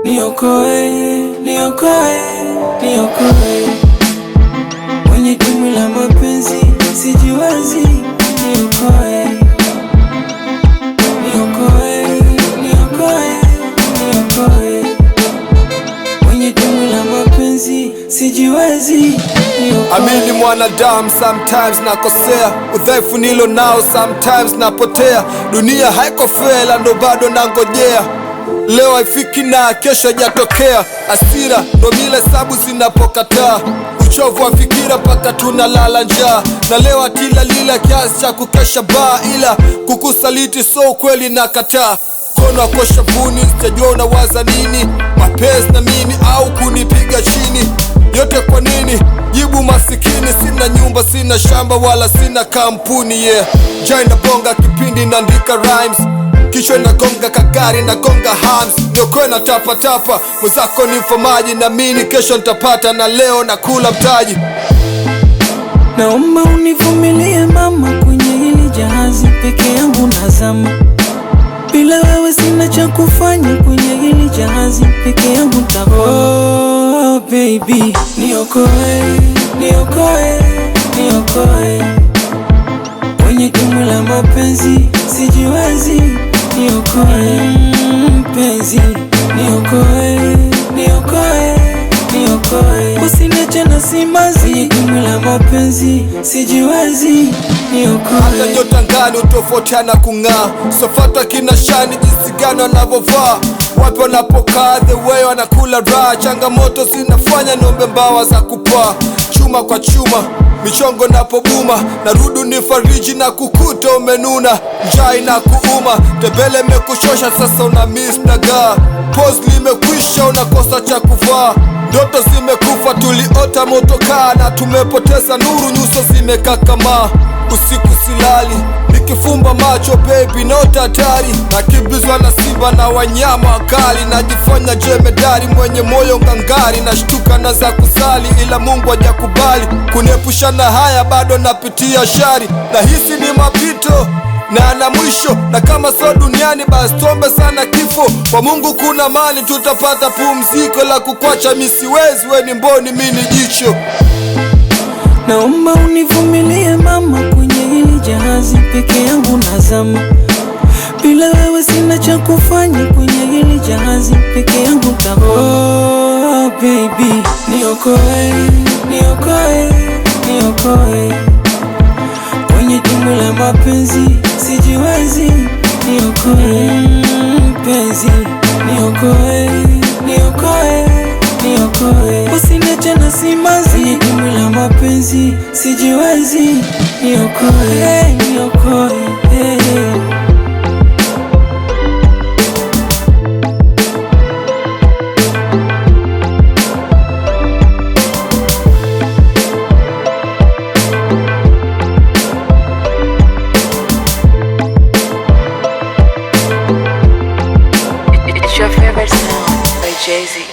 Niokoe, niokoe, niokoe kwenye dimbwi la mapenzi, sijiwezi. Niokoe, niokoe, niokoe, niokoe kwenye dimbwi la mapenzi, sijiwezi. Amini mwanadamu, sometimes nakosea, udhaifu nilo nao sometimes napotea. Dunia haiko fair, ndo bado nangojea. Leo haifiki na kesho jatokea. Hasira ndo mile sabu zinapokataa, uchovu wa fikira paka tunalala njaa. Na leo atila lila kiasi cha kukesha baa, ila kukusaliti so ukweli nakataa. Kono wako shavuni, sijajua unawaza nini, mapenzi na mimi au kunipiga chini. Yote kwa nini? Jibu masikini, sina nyumba, sina shamba, wala sina kampuni. Yeah, jai na bonga kipindi naandika rhymes, kisho nagonga kagari nagonga hams. Niokoe na tapa mwenzako ni mfamaji, na mini kesho nitapata, na leo nakula mtaji. Naomba univumilie mama, kwenye hili jahazi peke yangu nazama. Bila wewe sina cha kufanya, kwenye hili jahazi peke yangu nitakwama. Oh baby, niokoe, niokoe, niokoe kwenye dimbwi la mapenzi, sijiwezi. Niokoe mpenzi, niokoe, niokoe, niokoe usiniache na simanzi, kwenye dimbwi la mapenzi, sijiwezi. Niokoe. Hata nyota ngani utofautiana kung'aa, sofata kina shani jinsi gani wanavovaa, wapi wanapokaa, the way wanakula raha. Changamoto zinafanya niombe mbawa za kupaa, chuma kwa chuma michongo napobuma. Narudu ni fariji na kukuta umenuna, njai na kuuma. Tebele mekushosha sasa una miss dagaa, pose limekwisha unakosa cha kuvaa. Ndoto zimekufa tuliota motokaa, na tumepoteza nuru nyuso zimekakamaa. Usiku silali nikifumba macho baby not hatari, nakimbizwa na simba na wanyama wakali. Najifanya jemedari mwenye moyo ngangari, nashtuka na za kusali ila Mungu hajakubali kuniepusha na haya, bado napitia shari. Na hisi ni mapito na ana mwisho, na kama so duniani basi tuombe sana kifo. Kwa Mungu kuna mali tutapata pumziko, la kukwacha misiwezi, we ni mboni mini jicho. Naomba univumilie mama, kwenye hili jahazi peke yangu nazama. Bila wewe sina cha kufanya, kwenye hili jahazi peke yangu nitakwama. Oh baby, niokoe, niokoe, niokoe kwenye dimbwi la mapenzi, sijiwezi. Niokoe mpenzi, niokoe, niokoe, niokoe usiniache na simanzi, kwenye dimbwi la mapenzi, sijiwezi. Niokoe, niokoe, It's your favorite sound by Jay-Z.